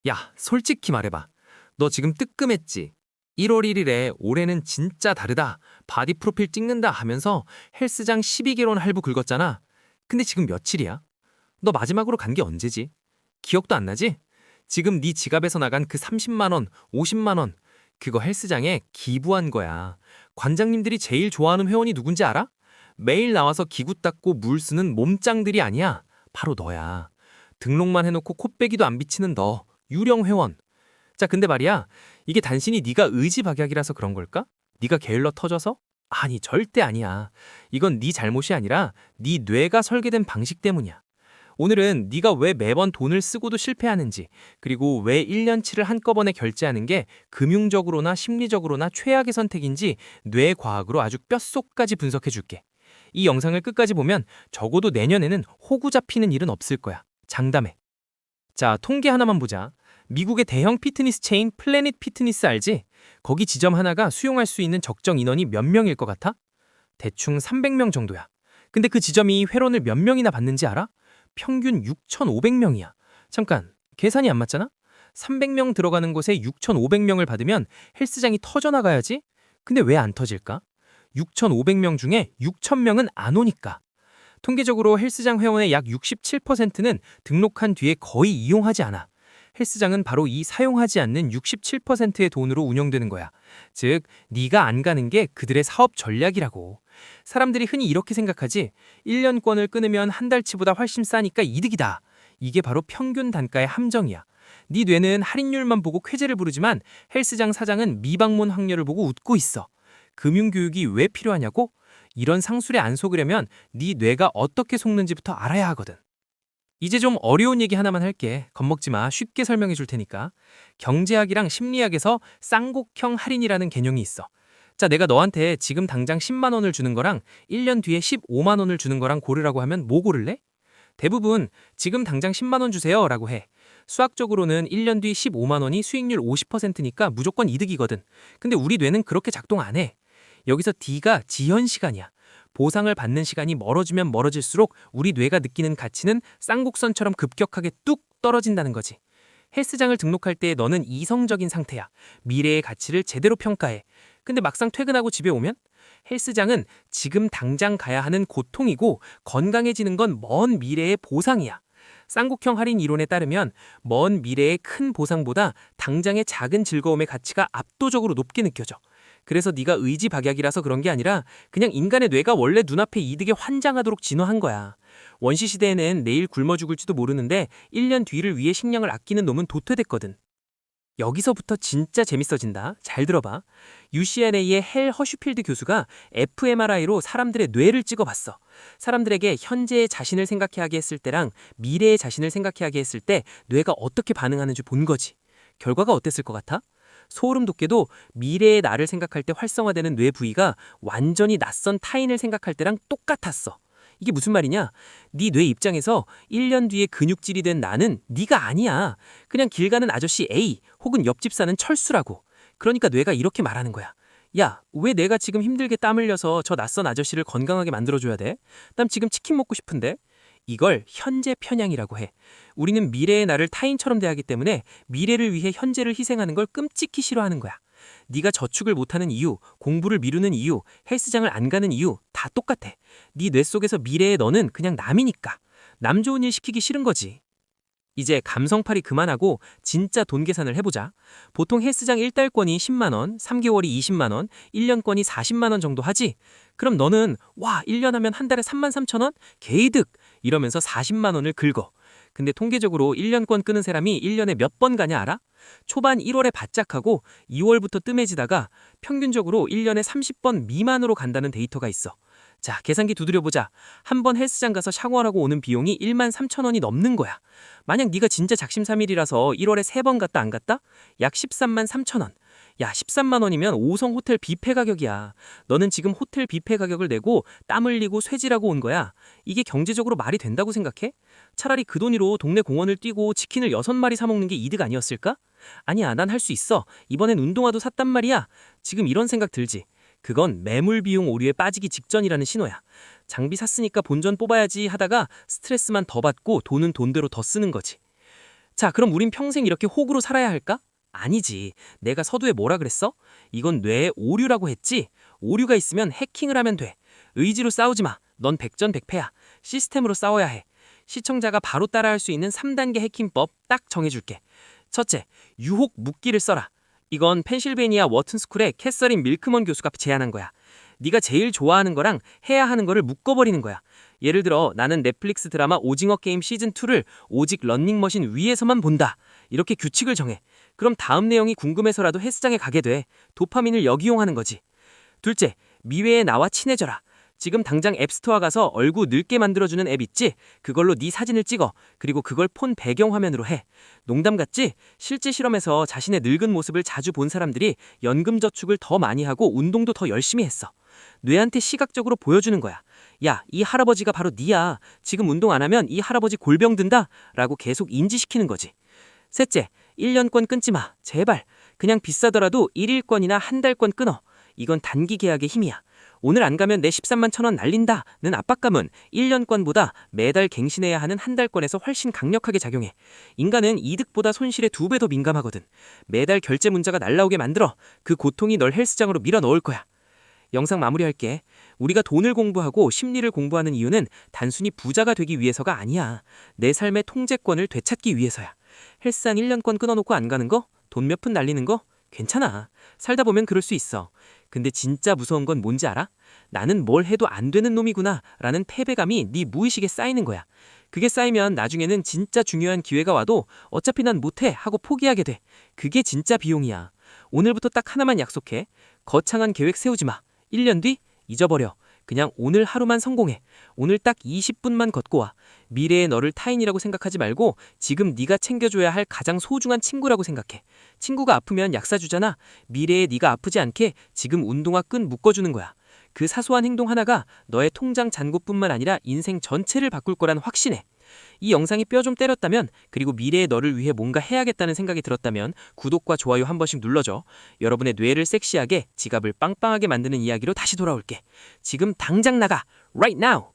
야, 솔직히 말해봐. 너 지금 뜨끔했지? 1월 1일에 올해는 진짜 다르다. 바디 프로필 찍는다 하면서 헬스장 12개론 할부 긁었잖아. 근데 지금 며칠이야? 너 마지막으로 간 게 언제지? 기억도 안 나지? 지금 네 지갑에서 나간 그 30만 원, 50만 원, 그거 헬스장에 기부한 거야. 관장님들이 제일 좋아하는 회원이 누군지 알아? 매일 나와서 기구 닦고 물 쓰는 몸짱들이 아니야. 바로 너야. 등록만 해놓고 코빼기도 안 비치는 너, 유령 회원. 자, 근데 말이야. 이게 단순히 네가 의지박약이라서 그런 걸까? 네가 게을러 터져서? 아니, 절대 아니야. 이건 네 잘못이 아니라 네 뇌가 설계된 방식 때문이야. 오늘은 네가 왜 매번 돈을 쓰고도 실패하는지, 그리고 왜 1년치를 한꺼번에 결제하는 게 금융적으로나 심리적으로나 최악의 선택인지 뇌 과학으로 아주 뼛속까지 분석해 줄게. 이 영상을 끝까지 보면 적어도 내년에는 호구 잡히는 일은 없을 거야. 장담해. 자, 통계 하나만 보자. 미국의 대형 피트니스 체인 플래닛 피트니스 알지? 거기 지점 하나가 수용할 수 있는 적정 인원이 몇 명일 것 같아? 대충 300명 정도야. 근데 그 지점이 회원을 몇 명이나 받는지 알아? 평균 6,500명이야. 잠깐, 계산이 안 맞잖아? 300명 들어가는 곳에 6,500명을 받으면 헬스장이 터져나가야지? 근데 왜 안 터질까? 6,500명 중에 6,000명은 안 오니까. 통계적으로 헬스장 회원의 약 67%는 등록한 뒤에 거의 이용하지 않아. 헬스장은 바로 이 사용하지 않는 67%의 돈으로 운영되는 거야. 즉, 네가 안 가는 게 그들의 사업 전략이라고. 사람들이 흔히 이렇게 생각하지. 1년권을 끊으면 한 달치보다 훨씬 싸니까 이득이다. 이게 바로 평균 단가의 함정이야. 네 뇌는 할인율만 보고 쾌재를 부르지만 헬스장 사장은 미방문 확률을 보고 웃고 있어. 금융교육이 왜 필요하냐고? 이런 상술에 안 속으려면 네 뇌가 어떻게 속는지부터 알아야 하거든. 이제 좀 어려운 얘기 하나만 할게. 겁먹지 마. 쉽게 설명해 줄 테니까. 경제학이랑 심리학에서 쌍곡형 할인이라는 개념이 있어. 자, 내가 너한테 지금 당장 10만 원을 주는 거랑 1년 뒤에 15만 원을 주는 거랑 고르라고 하면 뭐 고를래? 대부분 지금 당장 10만 원 주세요 라고 해. 수학적으로는 1년 뒤 15만 원이 수익률 50%니까 무조건 이득이거든. 근데 우리 뇌는 그렇게 작동 안 해. 여기서 D가 지연 시간이야. 보상을 받는 시간이 멀어지면 멀어질수록 우리 뇌가 느끼는 가치는 쌍곡선처럼 급격하게 뚝 떨어진다는 거지. 헬스장을 등록할 때 너는 이성적인 상태야. 미래의 가치를 제대로 평가해. 근데 막상 퇴근하고 집에 오면 헬스장은 지금 당장 가야 하는 고통이고 건강해지는 건 먼 미래의 보상이야. 쌍곡형 할인 이론에 따르면 먼 미래의 큰 보상보다 당장의 작은 즐거움의 가치가 압도적으로 높게 느껴져. 그래서 네가 의지박약이라서 그런 게 아니라 그냥 인간의 뇌가 원래 눈앞의 이득에 환장하도록 진화한 거야. 원시시대에는 내일 굶어 죽을지도 모르는데 1년 뒤를 위해 식량을 아끼는 놈은 도태됐거든. 여기서부터 진짜 재밌어진다. 잘 들어봐. UCLA의 헬 허슈필드 교수가 fMRI로 사람들의 뇌를 찍어봤어. 사람들에게 현재의 자신을 생각해 하게 했을 때랑 미래의 자신을 생각해 하게 했을 때 뇌가 어떻게 반응하는지 본 거지. 결과가 어땠을 것 같아? 소름 돋게도 미래의 나를 생각할 때 활성화되는 뇌 부위가 완전히 낯선 타인을 생각할 때랑 똑같았어. 이게 무슨 말이냐? 네 뇌 입장에서 1년 뒤에 근육질이 된 나는 네가 아니야. 그냥 길 가는 아저씨 A 혹은 옆집 사는 철수라고. 그러니까 뇌가 이렇게 말하는 거야. 야, 왜 내가 지금 힘들게 땀 흘려서 저 낯선 아저씨를 건강하게 만들어줘야 돼? 난 지금 치킨 먹고 싶은데. 이걸 현재 편향이라고 해. 우리는 미래의 나를 타인처럼 대하기 때문에 미래를 위해 현재를 희생하는 걸 끔찍히 싫어하는 거야. 네가 저축을 못하는 이유, 공부를 미루는 이유, 헬스장을 안 가는 이유 다 똑같아. 네 뇌 속에서 미래의 너는 그냥 남이니까. 남 좋은 일 시키기 싫은 거지. 이제 감성팔이 그만하고 진짜 돈 계산을 해보자. 보통 헬스장 1달권이 10만 원, 3개월이 20만 원, 1년권이 40만 원 정도 하지? 그럼 너는 와, 1년 하면 한 달에 3만 3천 원? 개이득! 이러면서 40만 원을 긁어. 근데 통계적으로 1년권 끄는 사람이 1년에 몇 번 가냐 알아? 초반 1월에 바짝 하고 2월부터 뜸해지다가 평균적으로 1년에 30번 미만으로 간다는 데이터가 있어. 자, 계산기 두드려보자. 한 번 헬스장 가서 샤워하고 오는 비용이 1만 3천 원이 넘는 거야. 만약 네가 진짜 작심삼일이라서 1월에 3번 갔다 안 갔다? 약 13만 3천 원. 야, 13만 원이면 5성 호텔 뷔페 가격이야. 너는 지금 호텔 뷔페 가격을 내고 땀 흘리고 쇠질하고 온 거야. 이게 경제적으로 말이 된다고 생각해? 차라리 그 돈으로 동네 공원을 뛰고 치킨을 6마리 사 먹는 게 이득 아니었을까? 아니야, 난 할 수 있어. 이번엔 운동화도 샀단 말이야. 지금 이런 생각 들지? 그건 매물 비용 오류에 빠지기 직전이라는 신호야. 장비 샀으니까 본전 뽑아야지 하다가 스트레스만 더 받고 돈은 돈대로 더 쓰는 거지. 자, 그럼 우린 평생 이렇게 혹으로 살아야 할까? 아니지. 내가 서두에 뭐라 그랬어? 이건 뇌의 오류라고 했지? 오류가 있으면 해킹을 하면 돼. 의지로 싸우지 마. 넌 백전백패야. 시스템으로 싸워야 해. 시청자가 바로 따라할 수 있는 3단계 해킹법 딱 정해줄게. 첫째, 유혹 묶기를 써라. 이건 펜실베이니아 워튼스쿨의 캐서린 밀크먼 교수가 제안한 거야. 네가 제일 좋아하는 거랑 해야 하는 거를 묶어버리는 거야. 예를 들어 나는 넷플릭스 드라마 오징어 게임 시즌2를 오직 런닝머신 위에서만 본다. 이렇게 규칙을 정해. 그럼 다음 내용이 궁금해서라도 헬스장에 가게 돼. 도파민을 역이용하는 거지. 둘째, 미래의 나와 친해져라. 지금 당장 앱스토어 가서 얼굴 늙게 만들어주는 앱 있지? 그걸로 네 사진을 찍어. 그리고 그걸 폰 배경화면으로 해. 농담 같지? 실제 실험에서 자신의 늙은 모습을 자주 본 사람들이 연금 저축을 더 많이 하고 운동도 더 열심히 했어. 뇌한테 시각적으로 보여주는 거야. 야, 이 할아버지가 바로 니야. 지금 운동 안 하면 이 할아버지 골병 든다. 라고 계속 인지시키는 거지. 셋째, 1년권 끊지 마. 제발. 그냥 비싸더라도 1일권이나 한 달권 끊어. 이건 단기 계약의 힘이야. 오늘 안 가면 내 13만 1천 원 날린다 는 압박감은 1년권보다 매달 갱신해야 하는 한 달권에서 훨씬 강력하게 작용해. 인간은 이득보다 손실에 2배 더 민감하거든. 매달 결제 문자가 날라오게 만들어. 그 고통이 널 헬스장으로 밀어 넣을 거야. 영상 마무리할게. 우리가 돈을 공부하고 심리를 공부하는 이유는 단순히 부자가 되기 위해서가 아니야. 내 삶의 통제권을 되찾기 위해서야. 헬스장 1년권 끊어놓고 안 가는 거? 돈 몇 푼 날리는 거? 괜찮아. 살다 보면 그럴 수 있어. 근데 진짜 무서운 건 뭔지 알아? 나는 뭘 해도 안 되는 놈이구나 라는 패배감이 네 무의식에 쌓이는 거야. 그게 쌓이면 나중에는 진짜 중요한 기회가 와도 어차피 난 못해 하고 포기하게 돼. 그게 진짜 비용이야. 오늘부터 딱 하나만 약속해. 거창한 계획 세우지 마. 1년 뒤? 잊어버려. 그냥 오늘 하루만 성공해. 오늘 딱 20분만 걷고 와. 미래의 너를 타인이라고 생각하지 말고 지금 네가 챙겨줘야 할 가장 소중한 친구라고 생각해. 친구가 아프면 약 사주잖아. 미래에 네가 아프지 않게 지금 운동화 끈 묶어주는 거야. 그 사소한 행동 하나가 너의 통장 잔고뿐만 아니라 인생 전체를 바꿀 거란 확신해. 이 영상이 뼈 좀 때렸다면, 그리고 미래의 너를 위해 뭔가 해야겠다는 생각이 들었다면 구독과 좋아요 한 번씩 눌러줘. 여러분의 뇌를 섹시하게, 지갑을 빵빵하게 만드는 이야기로 다시 돌아올게. 지금 당장 나가! Right now!